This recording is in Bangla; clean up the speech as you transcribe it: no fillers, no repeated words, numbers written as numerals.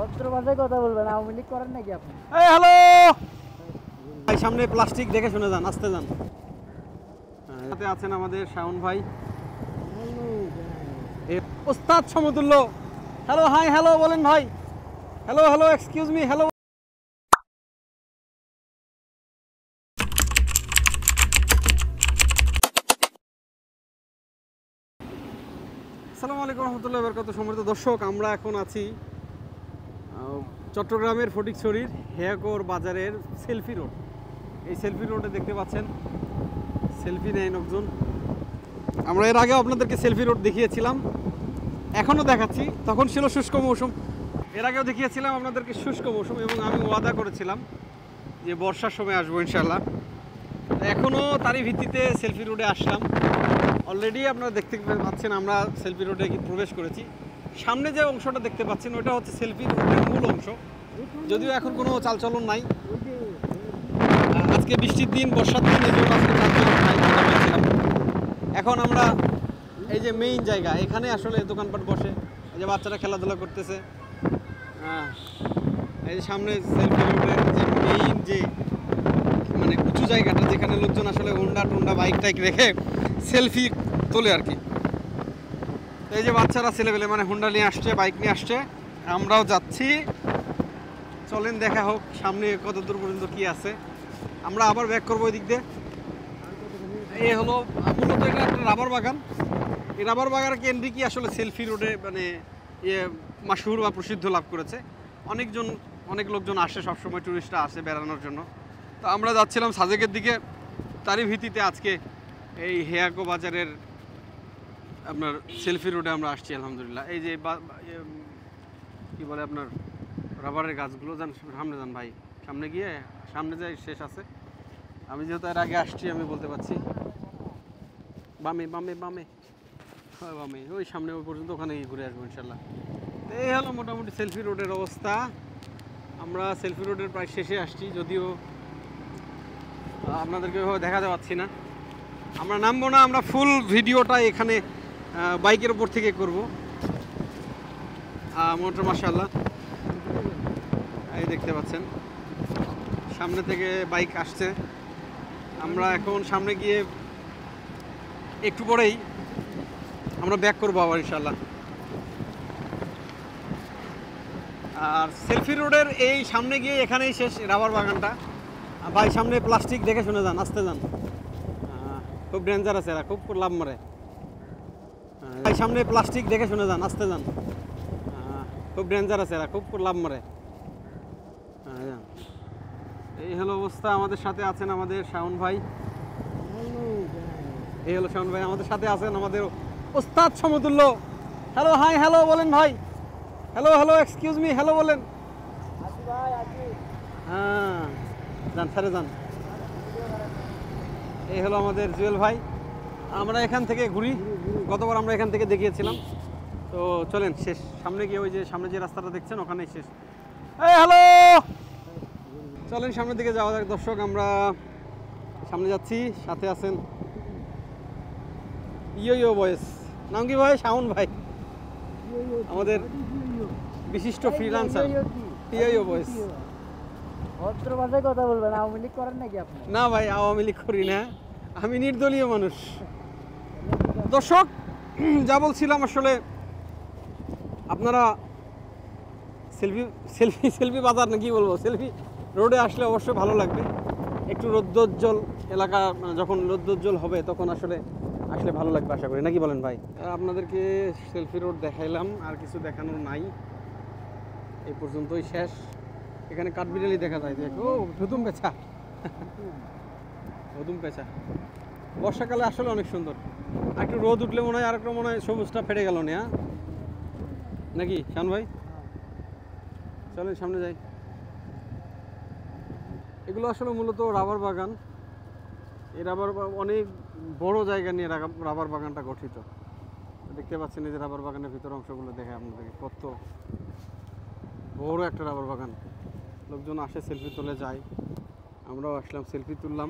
ভদ্র ভাষায় কথা বলবেন, আওয়ামী লীগ করেন নাকি আপনি? এই হ্যালো ভাই, সামনে প্লাস্টিক দেখে শুনে যান, আসতে যান। সাথে আছেন আমাদের শাওন ভাই, ওস্তাদ সমতুল্য। হ্যালো, হাই, হ্যালো বলেন ভাই। Hello hello, excuse me, hello. আসসালামু আলাইকুম রহমতুল্লাহ বরকাত। সম্মানিত দর্শক, আমরা এখন আছি চট্টগ্রামের ফটিকছড়ির হেয়াকোর বাজারের সেলফি রোড। এই সেলফি রোডে দেখতে পাচ্ছেন সেলফি নেয় লোকজন। আমরা এর আগেও আপনাদেরকে সেলফি রোড দেখিয়েছিলাম, এখনও দেখাচ্ছি। তখন ছিল শুষ্ক মৌসুম, এর আগেও দেখিয়েছিলাম আপনাদেরকে শুষ্ক মৌসুম, এবং আমি ওয়াদা করেছিলাম যে বর্ষার সময় আসবো ইনশাল্লাহ। এখনও তারই ভিত্তিতে সেলফি রোডে আসলাম। অলরেডি আপনারা দেখতে পাচ্ছেন আমরা সেলফি রোডে প্রবেশ করেছি। সামনে যে অংশটা দেখতে পাচ্ছেন ওটা হচ্ছে সেলফি রোডের মূল অংশ, যদিও এখন কোনো চালচলন নাই। আজকে বৃষ্টির দিন, বর্ষার দিন, এই জন্য আজকে চালচলন নাই। এখন আমরা এই যে মেইন জায়গা, এখানে আসলে দোকানপাট বসে, এই যে বাচ্চারা খেলাধুলা করতেছে। এই যে সামনে সেলফি রোডের যে মেইন যে মানে উঁচু জায়গাটা, যেখানে লোকজন আসলে হোন্ডা টোন্ডা বাইক টাইক রেখে সেলফি তোলে আর কি। এই যে বাচ্চারা ছেলেবেলে মানে হোন্ডা নিয়ে আসছে, বাইক নিয়ে আসছে, আমরাও যাচ্ছি। চলেন দেখা হোক সামনে কত দূর পর্যন্ত কি আছে। আমরা আবার ব্যাক করবো ওই দিক দিয়ে। এই হলো মূলত এটা একটা রাবার বাগান। এই রাবার বাগানের কেন্দ্রে কি আসলে সেলফি রোডে মানে মাশহুর বা প্রসিদ্ধ লাভ করেছে। অনেক লোকজন আসে, সবসময় টুরিস্টরা আসে বেড়ানোর জন্য। তো আমরা যাচ্ছিলাম সাজেকের দিকে, তারই ভিত্তিতে আজকে এই হেয়াকো বাজারের আপনার সেলফি রোডে আমরা আসছি আলহামদুলিল্লাহ। এই যে কী বলে আপনার রাবারের গাছগুলো, যান সামনে যান ভাই, সামনে গিয়ে সামনে যাই শেষ আছে। আমি যেহেতু এর আগে আসছি আমি বলতে পারছি। বামে বামে বামে, হয় বামে, ওই সামনে ওই পর্যন্ত, ওখানে গিয়ে ঘুরে আসবো ইনশাল্লাহ। এই হলো মোটামুটি সেলফি রোডের অবস্থা। আমরা সেলফি রোডের প্রায় শেষে আসছি, যদিও আপনাদেরকে ওইভাবে দেখাতে পাচ্ছি না। আমরা নামবো না, আমরা ফুল ভিডিওটা এখানে বাইকের উপর থেকে করব। মোটর মাশাআল্লাহ এই দেখতে পাচ্ছেন সামনে থেকে বাইক আসছে। আমরা এখন সামনে গিয়ে একটু পরেই আমরা ব্যাক করবো আবার ইনশাআল্লাহ। আর সেলফি রোডের এই সামনে গিয়ে এখানেই শেষ রাবার বাগানটা। ভাই সামনে প্লাস্টিক দেখে শুনে যান, আসতে যান, খুব ডেঞ্জার আছে, এরা খুব লাভ মারে। ভাই সামনে প্লাস্টিক দেখে শুনে যান, আসতে যান, খুব ডেঞ্জার আছে, এরা খুব লাভ মারে। এই হলো অবস্থা। আমাদের সাথে আছেন আমাদের শাওন ভাই। এই হলো শাওন ভাই, আমাদের সাথে আছেন আমাদের ওস্তাদ সমতুল্য। হ্যালো, হাই, হ্যালো বলেন ভাই। Hello hello, excuse me, hello বলেন। হ্যাঁ যান, স্যারে যান। এই হলো আমাদের জুয়েল ভাই। আমরা এখান থেকে ঘুরি, গতবার আমরা এখান থেকে দেখিয়েছিলাম। তো চলেন শেষ সামনে গিয়ে, ওই যে সামনে যে রাস্তাটা দেখছেন ওখানেই শেষ। এই হ্যালো, চলেন সামনের দিকে যাওয়া যাক দর্শক। আমরা সামনে যাচ্ছি, সাথে আছেন ইয়ো বয়েস। নাম কি ভাই? শাওন ভাই, আমাদের বিশিষ্ট ফ্রিল্যান্সার ইয়ো বয়েস। ভদ্র ভাষায় কথা বলবেন, আওয়ামী লীগ করেন নাকি আপনি? না ভাই, আওয়ামী লীগ করি না, আমি নির্দলীয় মানুষ। দর্শক, যা বলছিলাম আসলে আপনারা সেলফি বাজার না কি বলবো, সেলফি রোডে আসলে অবশ্যই ভালো লাগবে। একটু রৌদ্রোজ্জ্বল এলাকা, যখন রৌদ্রোজ্জ্বল হবে তখন আসলে ভালো লাগবে আশা করি, নাকি বলেন ভাই? আপনাদেরকে সেলফি রোড দেখাইলাম, আর কিছু দেখানোর নাই, এই পর্যন্তই শেষ। এখানে কাঠবিড়ালি দেখা যায়, দেখো নতুন পেঁচা, নতুন পেঁচা। বর্ষাকালে আসলে অনেক সুন্দর। একটু রোদ উঠলে মনে হয় আরেকটা মনে হয় সবুজটা ফেটে গেল না, নাকি শান ভাই? চলেন সামনে যাই। এগুলো আসলে মূলত রাবার বাগান। এই রাবার অনেক বড় জায়গা নিয়ে রাবার বাগানটা গঠিত। দেখতে পাচ্ছেন এই যে রাবার বাগানের ভিতর অংশগুলো দেখে আপনাদেরকে, কত বড় একটা রাবার বাগান। লোকজন আসে, সেলফি তুলে যায়, আমরাও আসলাম, সেলফি তুললাম।